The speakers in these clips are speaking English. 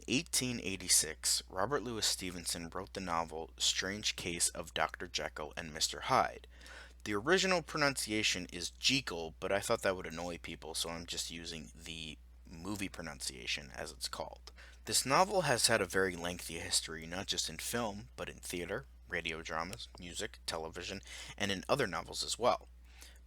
1886, Robert Louis Stevenson wrote the novel Strange Case of Dr. Jekyll and Mr. Hyde. The original pronunciation is Jekyll, but I thought that would annoy people, so I'm just using the movie pronunciation as it's called. This novel has had a very lengthy history, not just in film, but in theater, radio dramas, music, television, and in other novels as well.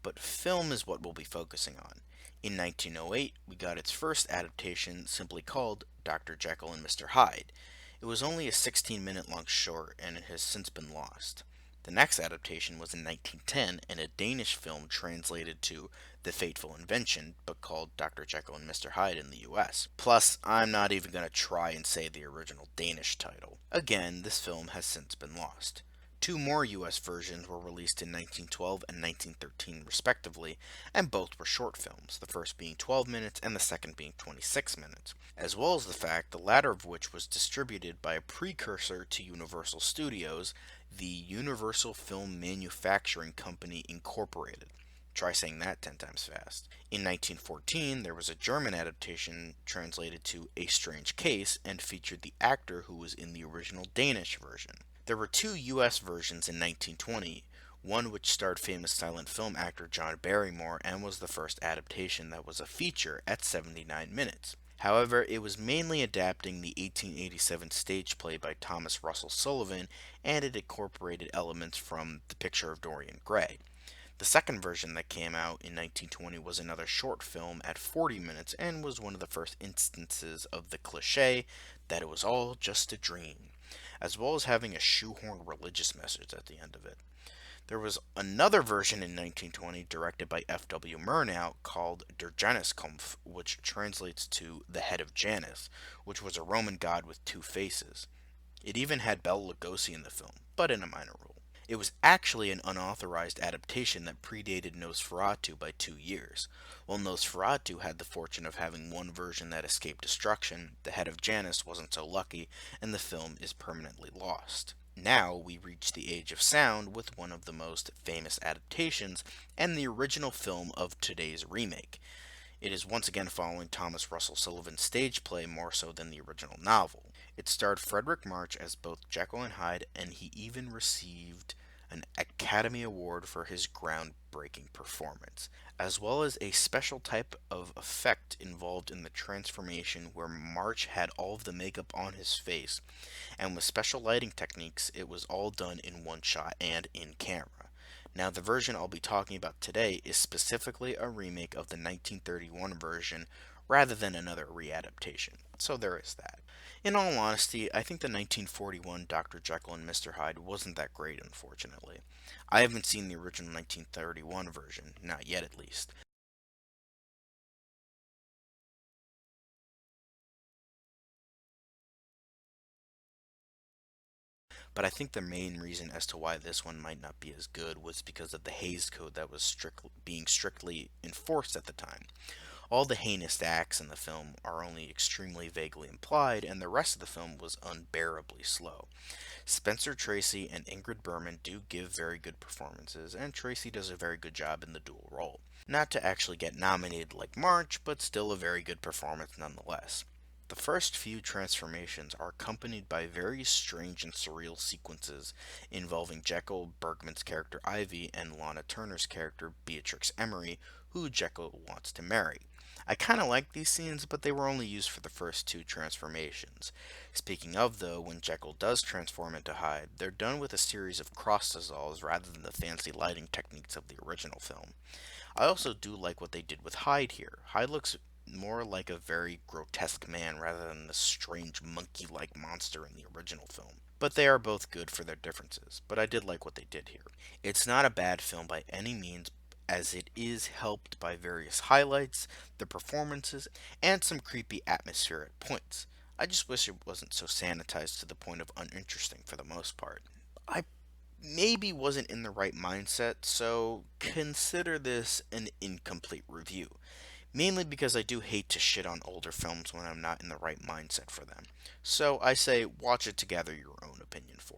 But film is what we'll be focusing on. In 1908, we got its first adaptation simply called Dr. Jekyll and Mr. Hyde. It was only a 16-minute long short and it has since been lost. The next adaptation was in 1910 and a Danish film translated to The Fateful Invention, but called Dr. Jekyll and Mr. Hyde in the US. Plus, I'm not even going to try and say the original Danish title. Again, this film has since been lost. Two more US versions were released in 1912 and 1913 respectively, and both were short films, the first being 12 minutes and the second being 26 minutes, as well as the fact the latter of which was distributed by a precursor to Universal Studios, the Universal Film Manufacturing Company Incorporated. Try saying that 10 times fast. In 1914, there was a German adaptation translated to A Strange Case and featured the actor who was in the original Danish version. There were two US versions in 1920, one which starred famous silent film actor John Barrymore and was the first adaptation that was a feature at 79 minutes. However, it was mainly adapting the 1887 stage play by Thomas Russell Sullivan, and it incorporated elements from The Picture of Dorian Gray. The second version that came out in 1920 was another short film at 40 minutes and was one of the first instances of the cliche that it was all just a dream, as well as having a shoehorned religious message at the end of it. There was another version in 1920 directed by F.W. Murnau called Der Januskampf, which translates to The Head of Janus, which was a Roman god with two faces. It even had Bela Lugosi in the film, but in a minor role. It was actually an unauthorized adaptation that predated Nosferatu by 2 years. While Nosferatu had the fortune of having one version that escaped destruction, The Head of Janus wasn't so lucky, and the film is permanently lost. Now we reach the age of sound with one of the most famous adaptations and the original film of today's remake. It is once again following Thomas Russell Sullivan's stage play more so than the original novel. It starred Fredric March as both Jekyll and Hyde, and he even received an Academy Award for his groundbreaking performance, as well as a special type of effect involved in the transformation where March had all of the makeup on his face, and with special lighting techniques, it was all done in one shot and in camera. Now, the version I'll be talking about today is specifically a remake of the 1931 version rather than another readaptation, so there is that. In all honesty, I think the 1941 Dr. Jekyll and Mr. Hyde wasn't that great, unfortunately. I haven't seen the original 1931 version, not yet at least. But I think the main reason as to why this one might not be as good was because of the Hays Code that was being strictly enforced at the time. All the heinous acts in the film are only extremely vaguely implied, and the rest of the film was unbearably slow. Spencer Tracy and Ingrid Bergman do give very good performances, and Tracy does a very good job in the dual role. Not to actually get nominated like March, but still a very good performance nonetheless. The first few transformations are accompanied by very strange and surreal sequences involving Jekyll, Bergman's character Ivy, and Lana Turner's character Beatrix Emery, who Jekyll wants to marry. I kind of like these scenes, but they were only used for the first two transformations. Speaking of, though, when Jekyll does transform into Hyde, they're done with a series of cross dissolves rather than the fancy lighting techniques of the original film. I also do like what they did with Hyde here. Hyde looks more like a very grotesque man rather than the strange monkey-like monster in the original film. But they are both good for their differences, but I did like what they did here. It's not a bad film by any means, as it is helped by various highlights, the performances, and some creepy atmosphere at points. I just wish it wasn't so sanitized to the point of uninteresting for the most part. I maybe wasn't in the right mindset, so consider this an incomplete review. Mainly because I do hate to shit on older films when I'm not in the right mindset for them. So I say watch it to gather your own opinion for